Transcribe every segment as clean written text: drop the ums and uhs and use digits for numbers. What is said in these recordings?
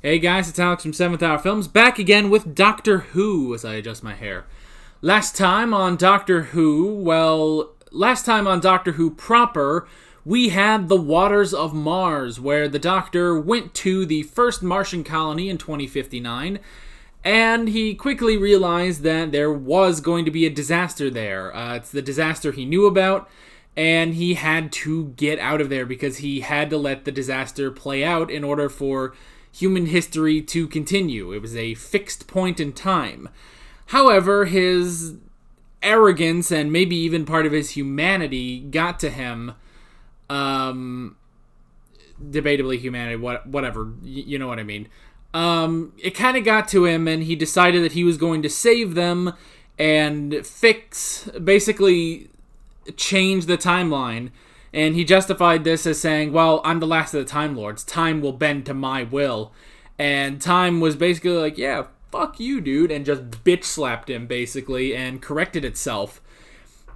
Hey guys, it's Alex from 7th Hour Films, back again with Doctor Who as I adjust my hair. Last time on Doctor Who proper, we had The Waters of Mars, where the Doctor went to the first Martian colony in 2059, and he quickly realized that there was going to be a disaster there. It's the disaster he knew about, and he had to get out of there because he had to let the disaster play out in order for human history to continue. It was a fixed point in time. However, his arrogance and maybe even part of his humanity got to him. Debatably humanity, whatever, you know what I mean. It kind of got to him, and he decided that he was going to save them and basically change the timeline. And he justified this as saying, well, I'm the last of the Time Lords. Time will bend to my will. And Time was basically like, yeah, fuck you, dude. And just bitch slapped him, basically, and corrected itself.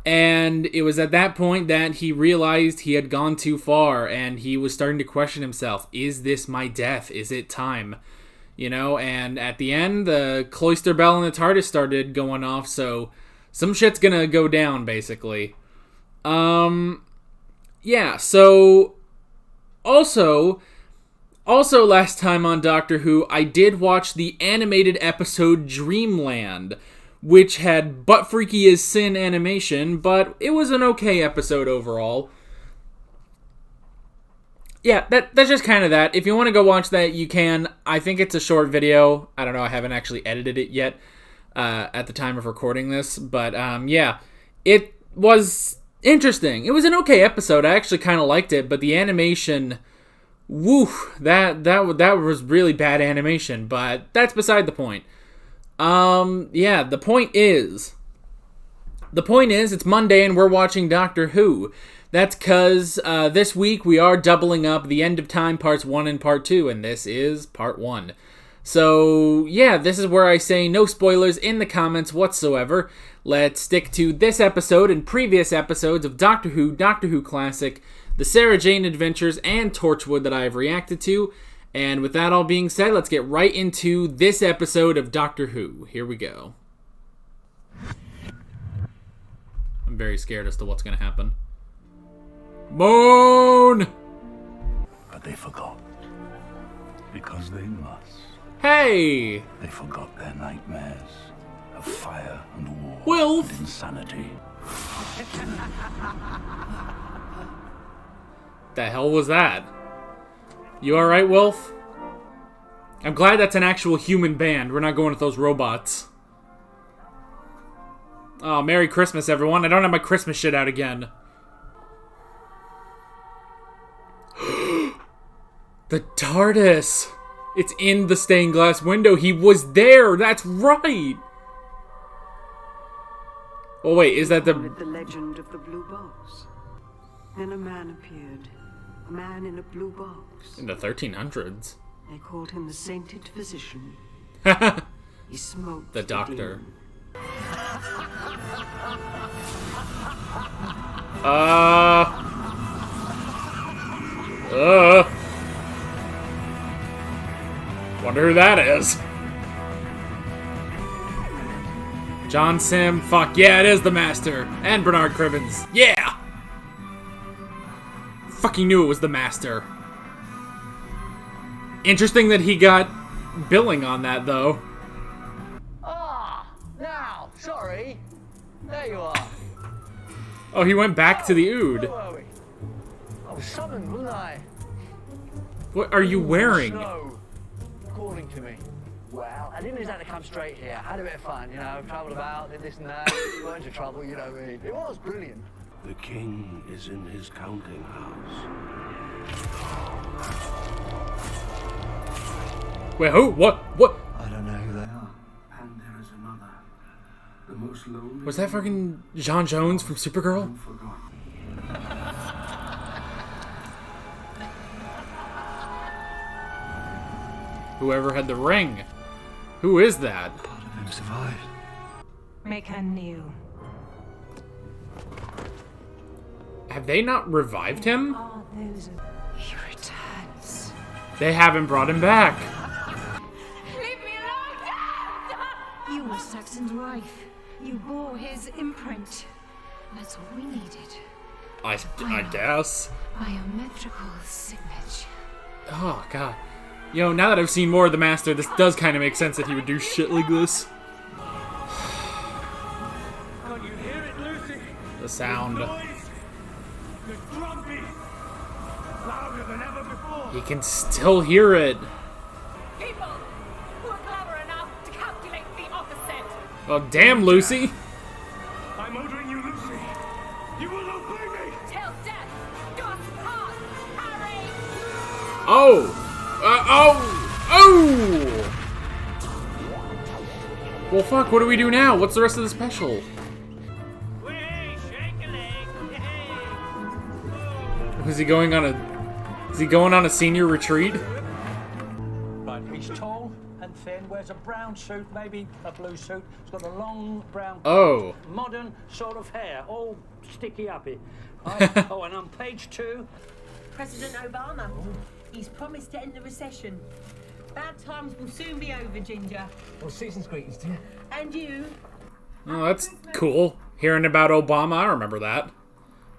And it was at that point that he realized he had gone too far. And he was starting to question himself. Is this my death? Is it time? You know, and at the end, the cloister bell in the TARDIS started going off. So some shit's gonna go down, basically. Yeah, so also last time on Doctor Who, I did watch the animated episode Dreamland, which had butt freaky as sin animation, but it was an okay episode overall. Yeah, that's just kind of that. If you want to go watch that, you can. I think it's a short video. I don't know, I haven't actually edited it yet at the time of recording this, but yeah, it was interesting. It was an okay episode. I actually kind of liked it, but the animation, woo, that was really bad animation, but that's beside the point. Yeah, the point is it's Monday and we're watching Doctor Who. That's because this week we are doubling up the End of Time Parts 1 and Part 2, and this is Part 1. So, yeah, this is where I say no spoilers in the comments whatsoever. Let's stick to this episode and previous episodes of Doctor Who Classic, the Sarah Jane Adventures, and Torchwood that I have reacted to. And with that all being said, let's get right into this episode of Doctor Who. Here we go. I'm very scared as to what's going to happen. Moon! But they forgot. Because they must. Hey! They forgot their nightmares of fire and war Wilf! and insanity. The hell was that? You alright, Wilf? I'm glad that's an actual human band. We're not going with those robots. Oh, Merry Christmas, everyone. I don't have my Christmas shit out again. The TARDIS! It's in the stained glass window. He was there. That's right. Oh wait, is that the legend of the blue box? Then a man appeared. A man in a blue box. In the 1300s. They called him the sainted physician. He smoked the doctor. Wonder who that is. John Sim, fuck yeah, it is the Master. And Bernard Cribbins, yeah! Fucking knew it was the Master. Interesting that he got billing on that, though. Now, sorry. There you are. Oh, he went back to the Ood. Where were we? I was summoned, wasn't I? What are you wearing? Snow calling to me. Well, I didn't exactly come straight here. I had a bit of fun, you know, travelled about, did this and that, got into trouble, you know what I mean. It was brilliant. The king is in his counting house. Wait, who? What? I don't know who they are. And there is another. The most lonely. Was that fucking John Jones from Supergirl? Whoever had the ring. Who is that? Part of him survived. Make her new. Have they not revived him? He returns. They haven't brought him back. were Saxon's wife. You bore his imprint. That's all we needed. I guess. Biometrical signature. Oh, God. You know, now that I've seen more of the Master, this does kind of make sense that he would do shit like this. Can't you hear it, Lucy? The sound. The drumbeat. Louder than ever before. He can still hear it. People who are clever enough to calculate the opposite. Oh, damn, Lucy. I'm ordering you, Lucy. You will obey me. Till death do us part, Harry. Oh! Oh! Well, fuck, what do we do now? What's the rest of the special? Is he going on a senior retreat? Right, he's tall and thin, wears a brown suit, maybe a blue suit. He's got a long brown Oh. modern sort of hair, all sticky uppy. Right? Oh, and on page 2, President Obama. He's promised to end the recession. Bad times will soon be over, Ginger. well, season's greetings to you. And you. Oh, that's cool. Hearing about Obama, I remember that.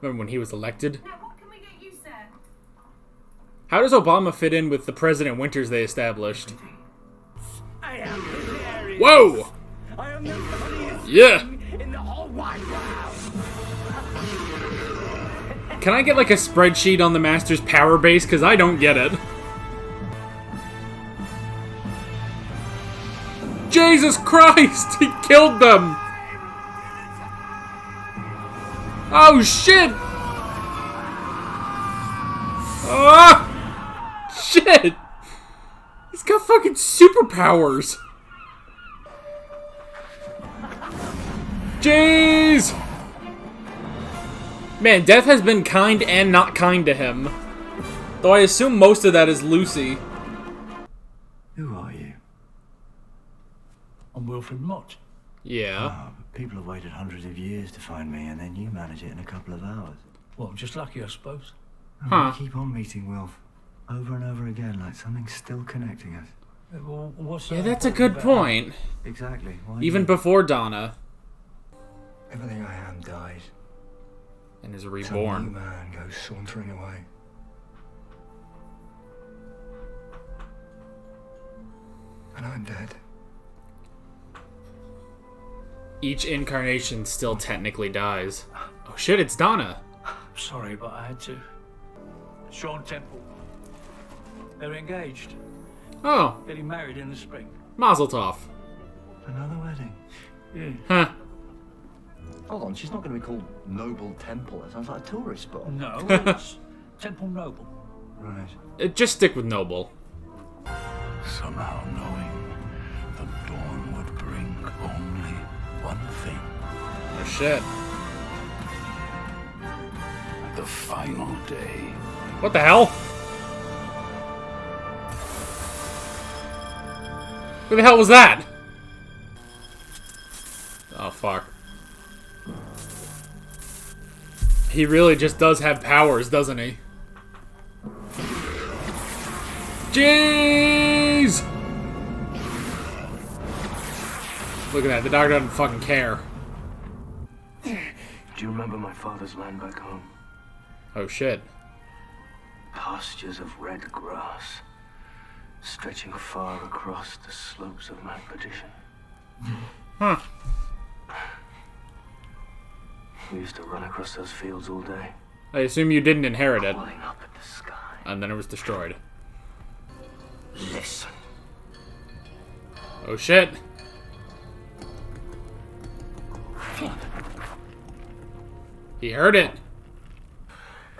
Remember when he was elected? Now, what can we get you, sir? How does Obama fit in with the President Winters they established? I am hilarious. Whoa! I am the funniest Yeah! in the whole wide world. Can I get like a spreadsheet on the Master's power base? Because I don't get it. Jesus Christ! He killed them! Oh shit! Ah! Shit! He's got fucking superpowers! Jeez! Man, Death has been kind and not kind to him. Though I assume most of that is Lucy. Who are you? I'm Wilfred Mott. Yeah. Oh, but people have waited hundreds of years to find me, and then you manage it in a couple of hours. Well, just lucky, I suppose. Oh, Huh. we keep on meeting Wilf, over and over again, like something's still connecting us. Well, what's Yeah, that that's a good about? point. Exactly. Why Even you? before Donna. Everything I am dies. And is Some new reborn. man goes sauntering away. And I'm dead. Each incarnation still technically dies. Oh shit, it's Donna. Sorry, but I had to. Sean Temple. They're engaged. Oh, Getting married in the spring. Mazel tov. Another wedding. Yeah. Huh. Hold on, she's not going to be called Noble Temple. That sounds like a tourist spot. No, it's Temple Noble. Right. Just stick with Noble. Somehow knowing the dawn would bring only one thing. Oh shit. The final day. What the hell? Who the hell was that? Oh fuck. He really just does have powers, doesn't he? Jeez! Look at that, the dog doesn't fucking care. Do you remember my father's land back home? Oh shit. Pastures of red grass, stretching far across the slopes of my perdition. Huh. We used to run across those fields all day, I assume you didn't inherit it, calling up at the sky. and then it was destroyed. Listen. Oh shit. He heard it.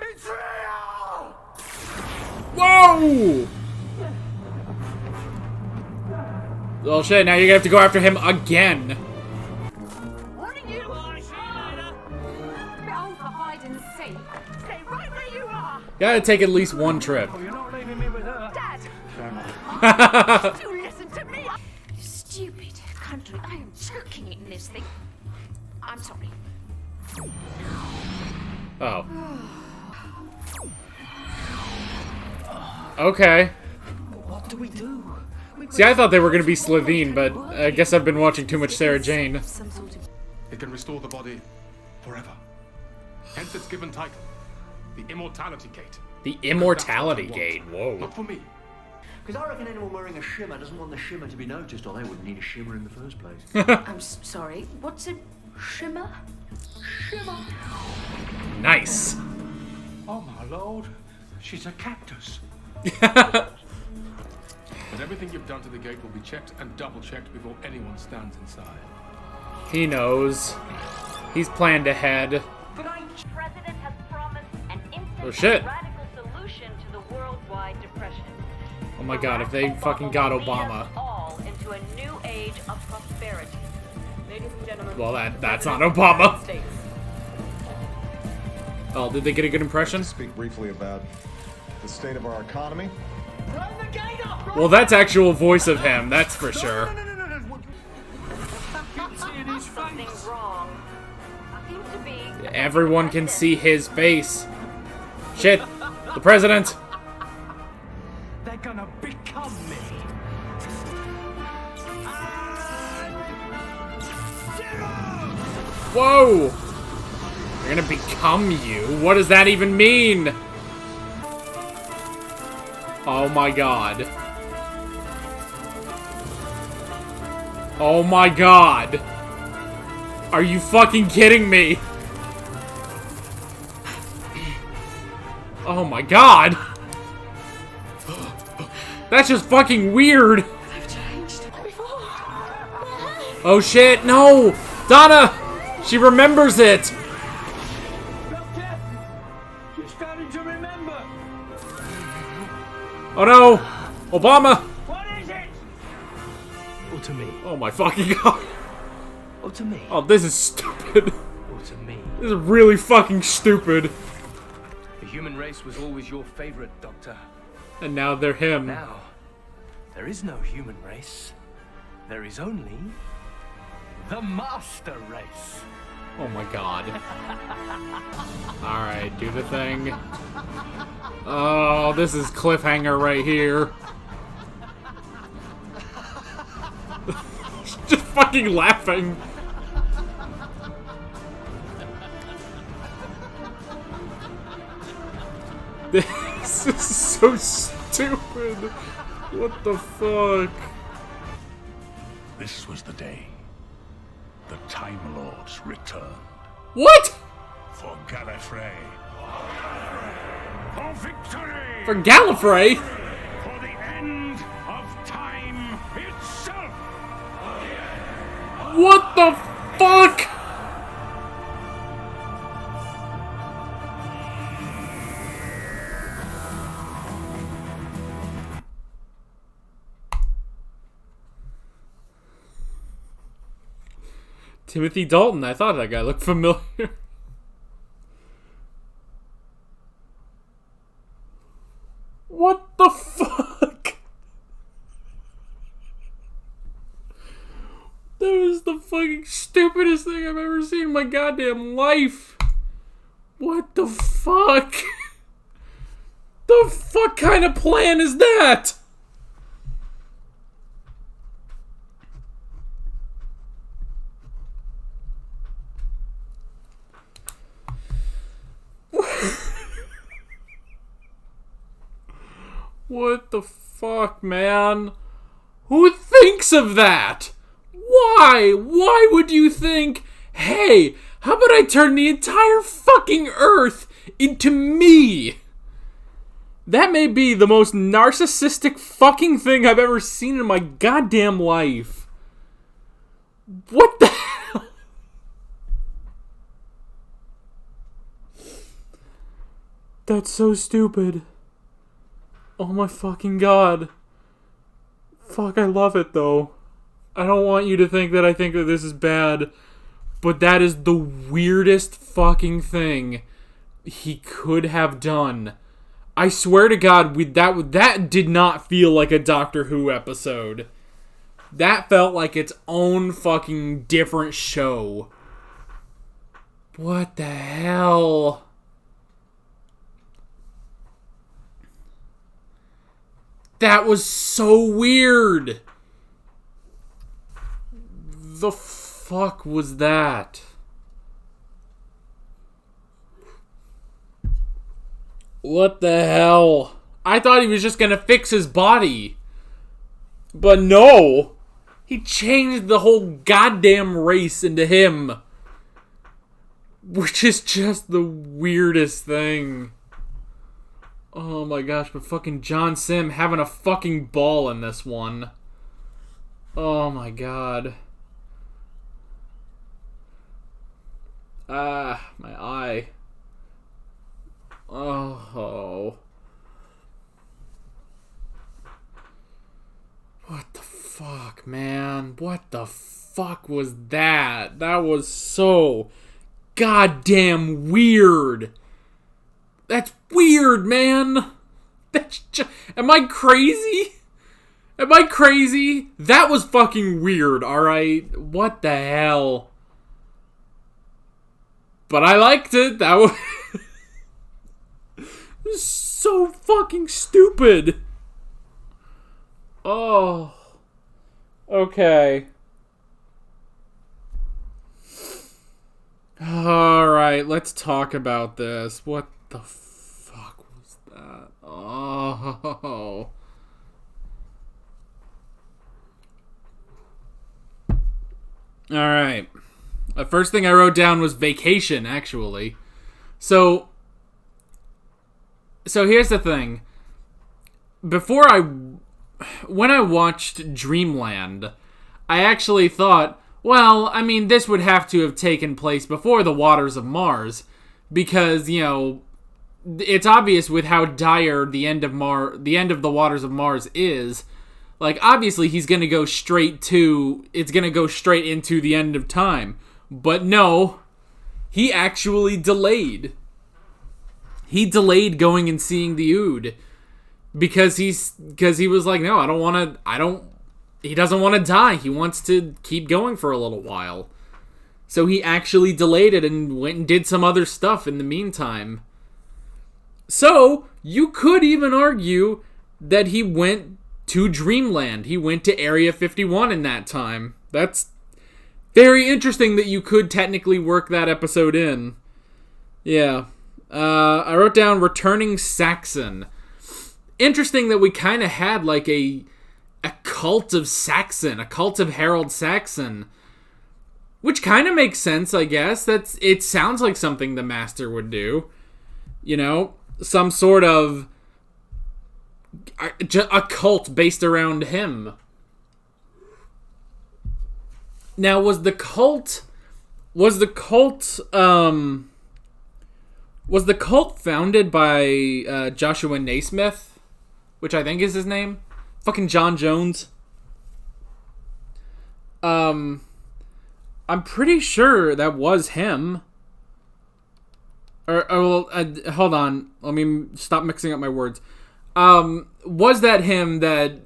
It's real! Whoa! Oh shit, now you're gonna have to go after him again. Warning you! Bit old for hide and seek. Stay right where you are. Gotta take at least one trip. Oh, you're not leaving me with her. Dad! You listen to me! You stupid country. I am choking in this thing. I'm sorry. Oh. Okay. What do we do? See, I thought they were going to be Slovene, but I guess I've been watching too much Sarah Jane. It can restore the body forever. Hence its given title, the Immortality Gate. The Immortality Gate, whoa. Not for me. Because I reckon anyone wearing a shimmer doesn't want the shimmer to be noticed, or they wouldn't need a shimmer in the first place. I'm sorry, what's a shimmer? Shimmer! Nice. Oh my lord, she's a cactus. But everything you've done to the gate will be checked and double-checked before anyone stands inside. He knows. He's planned ahead. The president has promised an Oh shit. radical solution to the worldwide depression. Oh my god, if they fucking got Obama. All into a new age of prosperity. Ladies and gentlemen. Well, that's not Obama. Oh, did they get a good impression? Speak briefly about the state of our economy. Well, that's actual voice of him, that's for sure. Something's wrong. Seems to be. Everyone can see his face. Shit, the president. They're gonna become me. Whoa! They're gonna become you? What does that even mean? Oh my god. Oh my god. Are you fucking kidding me? Oh my god. That's just fucking weird. Oh shit, no! Donna! She remembers it! She's starting to remember. Oh no! Obama! What is it? Or to me. Oh my fucking god. Or to me. Oh, this is stupid. Or to me. This is really fucking stupid. The human race was always your favorite, Doctor. And now they're him. Now, there is no human race. There is only the master race. Oh my god. Alright, do the thing. Oh, this is cliffhanger right here. Just fucking laughing. This is so stupid. What the fuck? This was the day the Time Lords returned. What? For Gallifrey. For victory! For Gallifrey? For the end of time itself! What the fuck? Timothy Dalton. I thought that guy looked familiar. What the fuck? That was the fucking stupidest thing I've ever seen in my goddamn life. What the fuck? The fuck kind of plan is that? What the fuck, man? Who thinks of that? Why? Why would you think, hey, how about I turn the entire fucking Earth into me? That may be the most narcissistic fucking thing I've ever seen in my goddamn life. What the hell? That's so stupid. Oh my fucking god. Fuck, I love it though. I don't want you to think that I think that this is bad, but that is the weirdest fucking thing he could have done. I swear to God, that did not feel like a Doctor Who episode. That felt like its own fucking different show. What the hell? That was so weird. The fuck was that? What the hell? I thought he was just gonna fix his body. But no. He changed the whole goddamn race into him. Which is just the weirdest thing. Oh my gosh, but fucking John Sim having a fucking ball in this one. Oh my god. Ah, my eye. Oh. What the fuck, man? What the fuck was that? That was so goddamn weird. That's weird, man. That's just... Am I crazy? Am I crazy? That was fucking weird, alright? What the hell? But I liked it. That was... It was so fucking stupid. Oh. Okay. Alright, let's talk about this. What the fuck was that? Oh. Alright. The first thing I wrote down was vacation, actually. So here's the thing. When I watched Dreamland, I actually thought, well, I mean, this would have to have taken place before the waters of Mars, because, you know, it's obvious with how dire the end of the waters of Mars is. Like, obviously, it's gonna go straight into the end of time. But no, he actually delayed. He delayed going and seeing the Ood. Because he was like, no, he doesn't want to die. He wants to keep going for a little while. So he actually delayed it and went and did some other stuff in the meantime. So, you could even argue that he went to Dreamland. He went to Area 51 in that time. That's very interesting that you could technically work that episode in. Yeah. I wrote down Returning Saxon. Interesting that we kind of had like a cult of Saxon, a cult of Harold Saxon, which kind of makes sense, I guess. It sounds like something the Master would do, you know, some sort of a cult based around him. Now, was the cult founded by Joshua Naismith? Which I think is his name. Fucking John Jones. I'm pretty sure that was him. Hold on. Let me stop mixing up my words. Was that him that,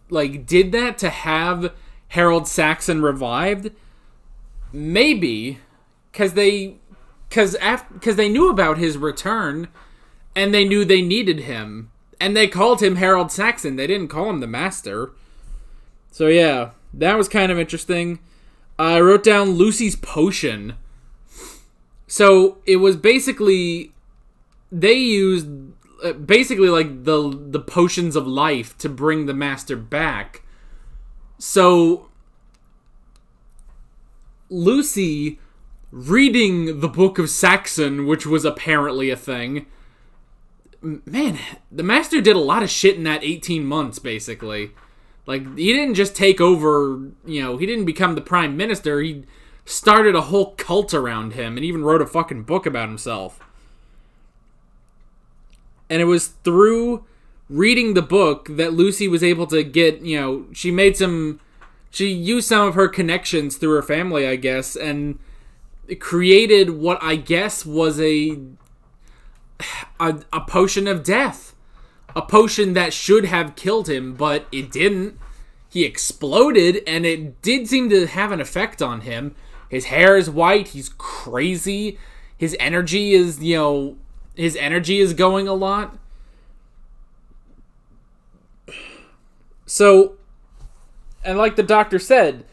like, did that to have Harold Saxon revived? Maybe. Because they knew about his return, and they knew they needed him. And they called him Harold Saxon. They didn't call him the Master. So yeah, that was kind of interesting. I wrote down Lucy's potion. So it was basically, they used basically like the potions of life to bring the Master back. So Lucy reading the Book of Saxon, which was apparently a thing. Man, the Master did a lot of shit in that 18 months, basically. Like, he didn't just take over, you know, he didn't become the Prime Minister. He started a whole cult around him and even wrote a fucking book about himself. And it was through reading the book that Lucy was able to get, you know, she used some of her connections through her family, I guess, and created what I guess was a potion of death. A potion that should have killed him, but it didn't. He exploded, and it did seem to have an effect on him. His hair is white, he's crazy. His energy is, you know, going a lot. So, and like the doctor said,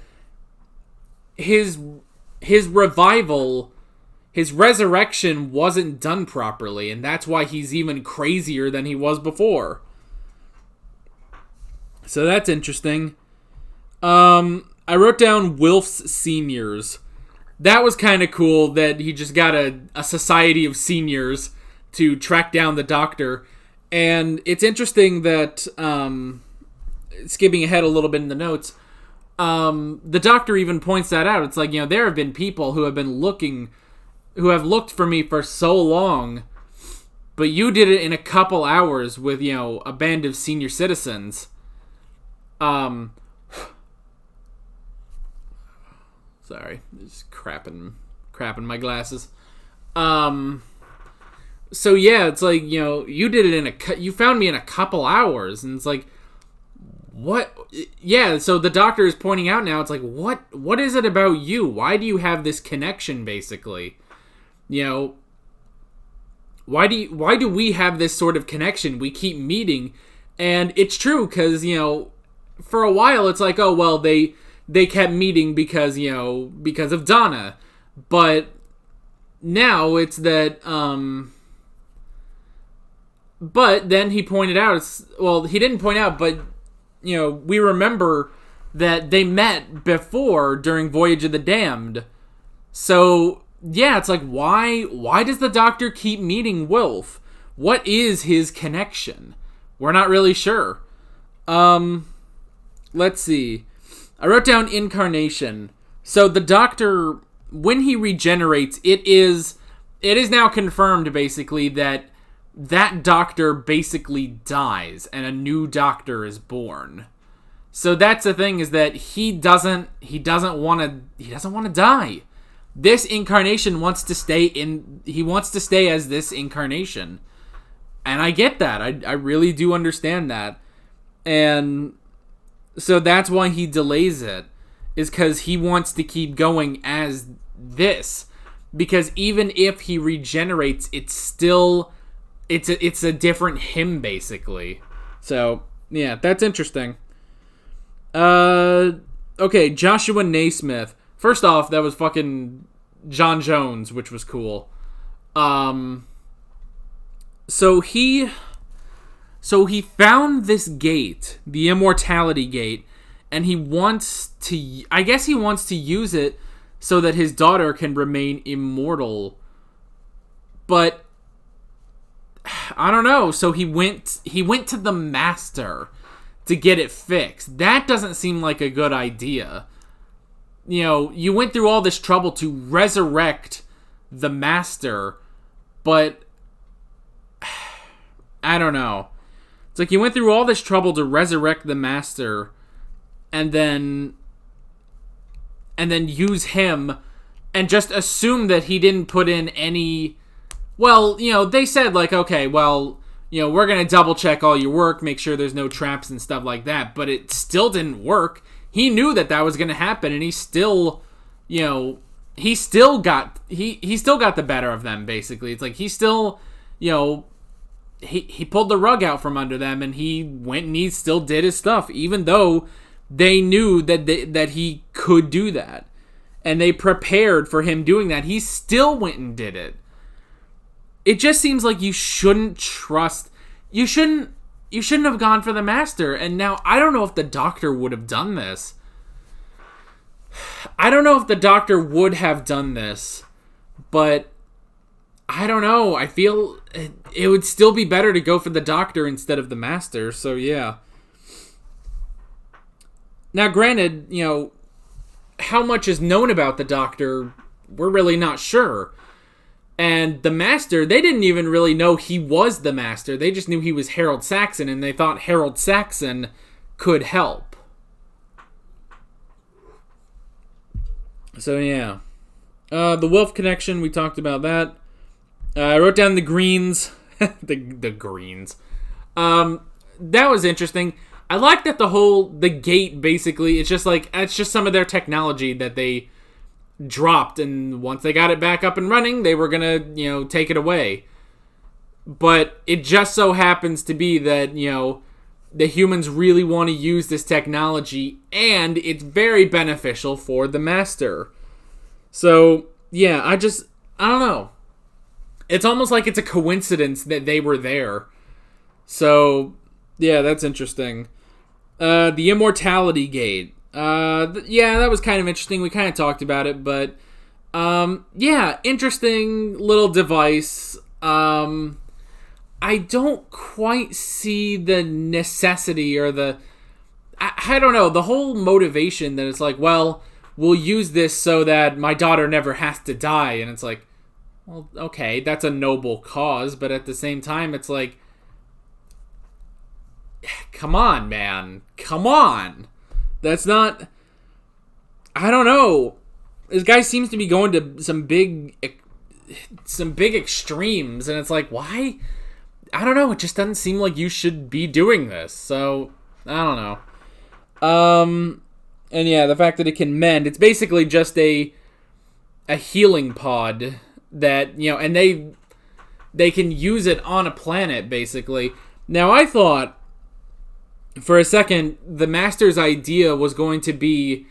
his revival, his resurrection wasn't done properly, and that's why he's even crazier than he was before. So that's interesting. I wrote down Wilf's seniors. That was kind of cool that he just got a society of seniors to track down the doctor. And it's interesting that, skipping ahead a little bit in the notes, the doctor even points that out. It's like, there have been people who have looked for me for so long, but you did it in a couple hours with, a band of senior citizens. Sorry, just crapping my glasses. So yeah, it's like, you did it you found me in a couple hours, and it's like, what? Yeah, so the doctor is pointing out now, it's like, what is it about you? Why do you have this connection, basically? Why do we have this sort of connection? We keep meeting, and it's true, because, for a while, it's like, oh, well, they kept meeting because of Donna. But now it's that, but then he pointed out, he didn't point out, but, we remember that they met before during Voyage of the Damned. So, yeah, it's like, why does the doctor keep meeting Wilf? What is his connection? We're not really sure. Let's see. I wrote down incarnation. So the doctor, when he regenerates, it is now confirmed, basically, that doctor basically dies and a new doctor is born. So that's the thing, is that he doesn't want to die. This incarnation wants to stay as this incarnation. And I get that. I really do understand that. And so that's why he delays it, is because he wants to keep going as this. Because even if he regenerates, it's still, it's a different him, basically. So, yeah, that's interesting. Okay, Joshua Naismith. First off, that was fucking John Jones, which was cool. So he found this gate, the immortality gate, and he wants to use it so that his daughter can remain immortal. But I don't know. So he went to the Master to get it fixed. That doesn't seem like a good idea. You went through all this trouble to resurrect the Master, but I don't know. It's like you went through all this trouble to resurrect the Master, and then use him and just assume that he didn't put in any... Well, they said, like, okay, well, we're going to double check all your work, make sure there's no traps and stuff like that, but it still didn't work. He knew that was going to happen, and he still, he still got the better of them, basically. It's like he still, he pulled the rug out from under them, and he went and he still did his stuff, even though they knew that he could do that. And they prepared for him doing that. He still went and did it. It just seems like you shouldn't trust... You shouldn't have gone for the Master. And now, I don't know if the Doctor would have done this. I don't know if the Doctor would have done this. But I don't know. I feel it would still be better to go for the Doctor instead of the Master. So, yeah. Now, granted, how much is known about the Doctor, we're really not sure. And the Master, they didn't even really know he was the Master. They just knew he was Harold Saxon, and they thought Harold Saxon could help. So, yeah. The Wilf connection, we talked about that. I wrote down the Greens. the Greens. That was interesting. I like that the gate, basically, it's just some of their technology that they dropped, and once they got it back up and running, they were gonna, take it away. But it just so happens to be that, the humans really want to use this technology, and it's very beneficial for the Master. So, yeah, I don't know. It's almost like it's a coincidence that they were there. So, yeah, that's interesting. The Immortality Gate. Yeah, that was kind of interesting. We kind of talked about it, but yeah, interesting little device. I don't quite see the necessity or I don't know, the whole motivation that it's like, well, we'll use this so that my daughter never has to die. And it's like, well, okay, that's a noble cause, but at the same time, it's like, come on, man. Come on. That's not... I don't know. This guy seems to be going to some big extremes, and it's like, why? I don't know. It just doesn't seem like you should be doing this. So, I don't know. And yeah, the fact that it can mend, it's basically just a healing pod that, you know, and they can use it on a planet, basically. Now, I thought, for a second, the Master's idea was going to be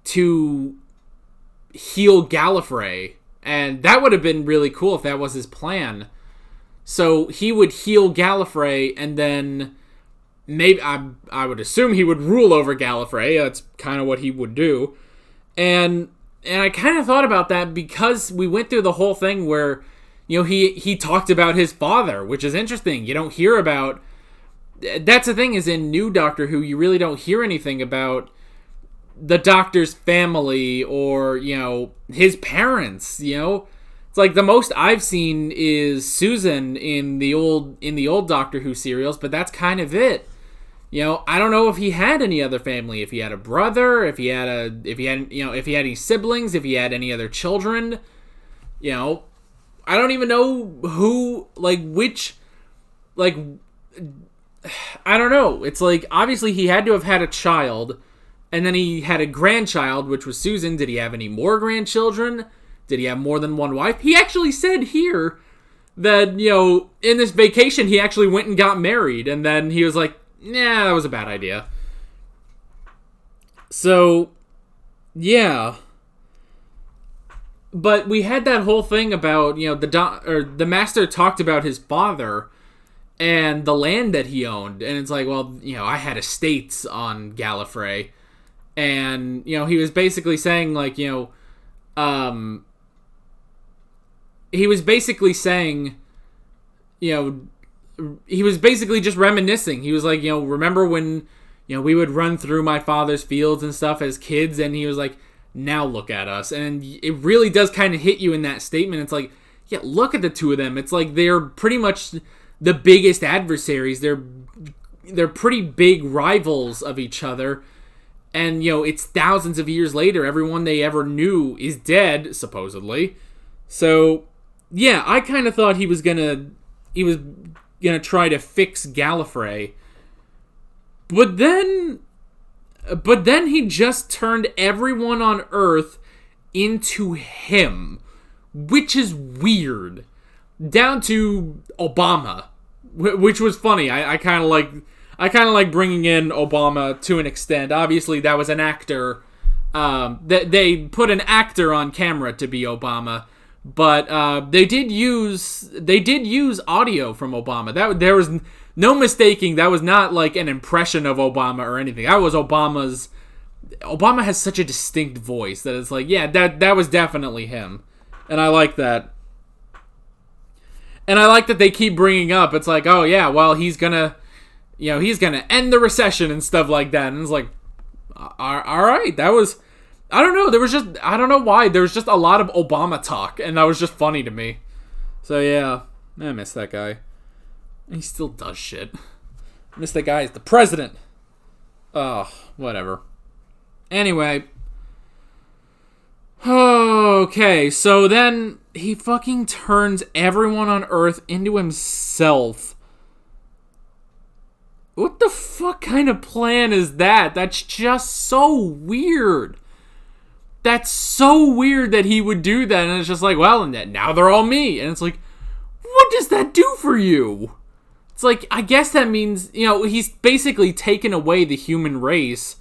to heal Gallifrey, and that would have been really cool if that was his plan. So he would heal Gallifrey, and then maybe I would assume he would rule over Gallifrey. That's kind of what he would do. And I kind of thought about that because we went through the whole thing where, you know, he talked about his father, which is interesting. You don't hear about... That's the thing, is in New Doctor Who, you really don't hear anything about the Doctor's family or, you know, his parents, you know? It's like the most I've seen is Susan in the old Doctor Who serials, but that's kind of it. You know, I don't know if he had any other family, if he had a brother, if he had any siblings, if he had any other children. You know, I don't even know who, like, which, like, I don't know. It's like, obviously he had to have had a child, and then he had a grandchild, which was Susan. Did he have any more grandchildren? Did he have more than one wife? He actually said here that, you know, in this vacation, he actually went and got married, and then he was like, nah, that was a bad idea. So, yeah. But we had that whole thing about, you know, the Master talked about his father and the land that he owned, and it's like, well, you know, I had estates on Gallifrey, and, you know, he was basically saying, like, you know, he was basically saying, you know, he was basically just reminiscing. He was like, you know, remember when, you know, we would run through my father's fields and stuff as kids, and he was like, now look at us. And it really does kind of hit you in that statement. It's like, yeah, look at the two of them. It's like they're pretty much the biggest adversaries. They're pretty big rivals of each other. And, you know, it's thousands of years later. Everyone they ever knew is dead, supposedly. So, yeah, I kind of thought he was gonna try to fix Gallifrey. But then he just turned everyone on Earth into him, which is weird. Down to Obama, which was funny. I kind of like bringing in Obama to an extent. Obviously, that was an actor. They put an actor on camera to be Obama, but they did use audio from Obama. There was no mistaking. That was not like an impression of Obama or anything. That was Obama's. Obama has such a distinct voice that it's like, yeah, that was definitely him, and I like that. And I like that they keep bringing up, it's like, oh yeah, well, he's gonna end the recession and stuff like that. And it's like, all right, that was, I don't know, I don't know why, there was just a lot of Obama talk, and that was just funny to me. So yeah, I miss that guy. He still does shit. I miss that guy as the president. Oh, whatever. Anyway. Okay, so then he fucking turns everyone on Earth into himself. What the fuck kind of plan is that? That's just so weird. That's so weird that he would do that, and it's just like, well, and now they're all me. And it's like, what does that do for you? It's like, I guess that means, you know, he's basically taken away the human race,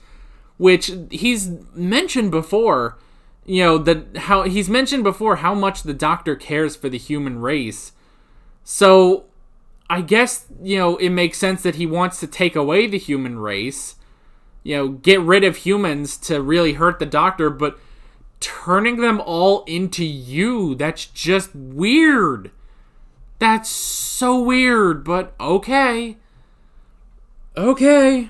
which he's mentioned before, you know, he's mentioned before how much the Doctor cares for the human race. So, I guess, you know, it makes sense that he wants to take away the human race, you know, get rid of humans to really hurt the Doctor, but turning them all into you, that's just weird. That's so weird, but okay. Okay.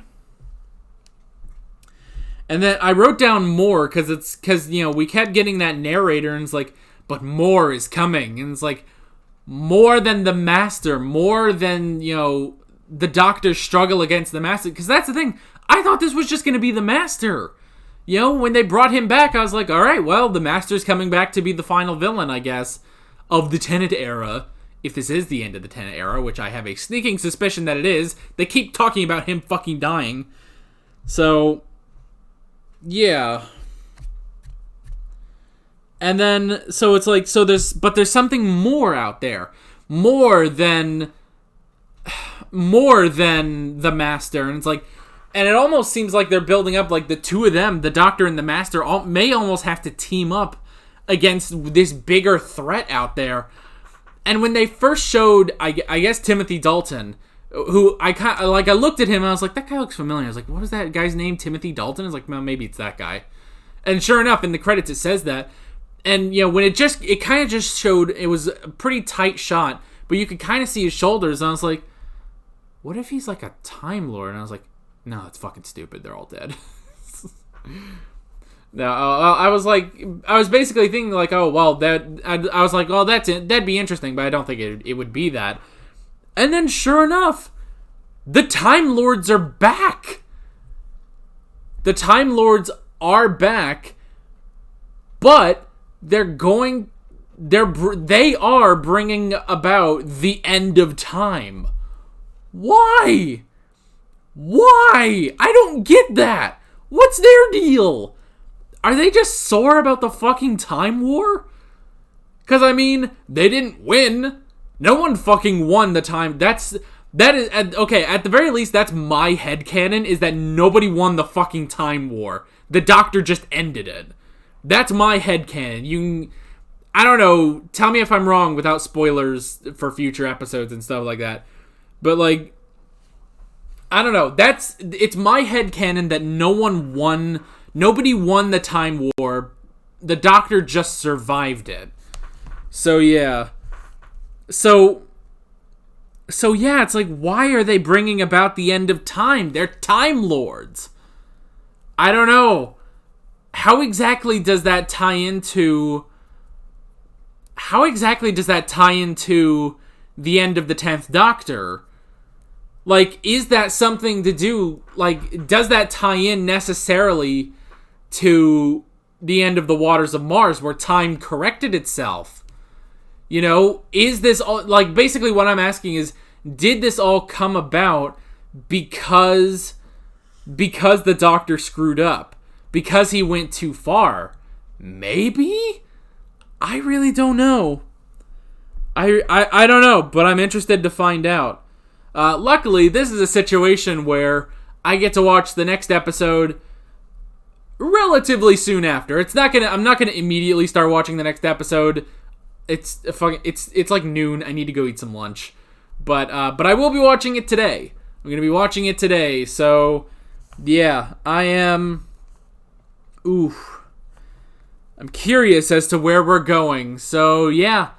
And then I wrote down more, because, you know, we kept getting that narrator, and it's like, but more is coming. And it's like, more than the Master, more than, you know, the Doctor's struggle against the Master. Because that's the thing, I thought this was just going to be the Master. You know, when they brought him back, I was like, alright, well, the Master's coming back to be the final villain, I guess, of the Tennant era. If this is the end of the Tennant era, which I have a sneaking suspicion that it is. They keep talking about him fucking dying. So, yeah. And then, so it's like, there's something more out there. More than the Master. And it's like, and it almost seems like they're building up, like, the two of them, the Doctor and the Master, may almost have to team up against this bigger threat out there. And when they first showed, I guess, Timothy Dalton, who I looked at him and I was like, that guy looks familiar. I was like, what was that guy's name? Timothy Dalton? I was like, well, maybe it's that guy. And sure enough, in the credits it says that. And, you know, when it kind of just showed, it was a pretty tight shot, but you could kind of see his shoulders, and I was like, what if he's like a Time Lord? And I was like, no, that's fucking stupid. They're all dead. No, I was basically thinking like, oh, well, I was like, oh, that's it. That'd be interesting, but I don't think it would be that. And then, sure enough, the Time Lords are back. The Time Lords are back, but they are bringing about the end of time. Why? Why? I don't get that. What's their deal? Are they just sore about the fucking Time War? Because, I mean, they didn't win. No one fucking won the time. That is, okay, at the very least, that's my headcanon, is that nobody won the fucking Time War. The Doctor just ended it. That's my headcanon. I don't know, tell me if I'm wrong without spoilers for future episodes and stuff like that. But, like, I don't know. It's my headcanon that nobody won the Time War. The Doctor just survived it. So, yeah. So yeah, it's like, why are they bringing about the end of time? They're Time Lords. I don't know. How exactly does that tie into the end of the 10th Doctor? Like, is that something to do, like, does that tie in necessarily to the end of the Waters of Mars, where time corrected itself? You know, is this all, like, basically what I'm asking is, did this all come about because the Doctor screwed up? Because he went too far? Maybe? I really don't know. I don't know, but I'm interested to find out. Luckily, this is a situation where I get to watch the next episode relatively soon after. I'm not gonna immediately start watching the next episode. It's like noon. I need to go eat some lunch. But I will be watching it today. I'm gonna be watching it today. So yeah, I am. I'm curious as to where we're going. So yeah,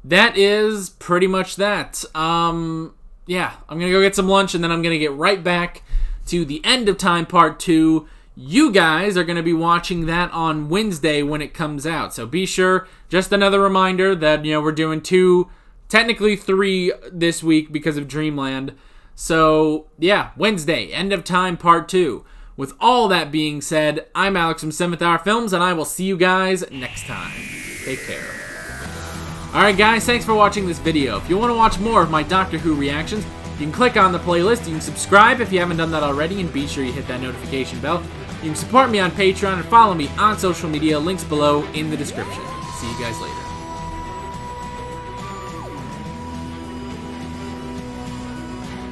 that is pretty much that. Yeah, I'm gonna go get some lunch, and then I'm gonna get right back to the End of Time Part 2. You guys are gonna be watching that on Wednesday when it comes out. So be sure, just another reminder that, you know, we're doing 2, technically 3 this week because of Dreamland. So yeah, Wednesday, End of Time Part 2. With all that being said, I'm Alex from 7th Hour Films, and I will see you guys next time. Take care. Alright guys, thanks for watching this video. If you want to watch more of my Doctor Who reactions, you can click on the playlist, you can subscribe if you haven't done that already, and be sure you hit that notification bell. You can support me on Patreon and follow me on social media, links below in the description. See you guys later.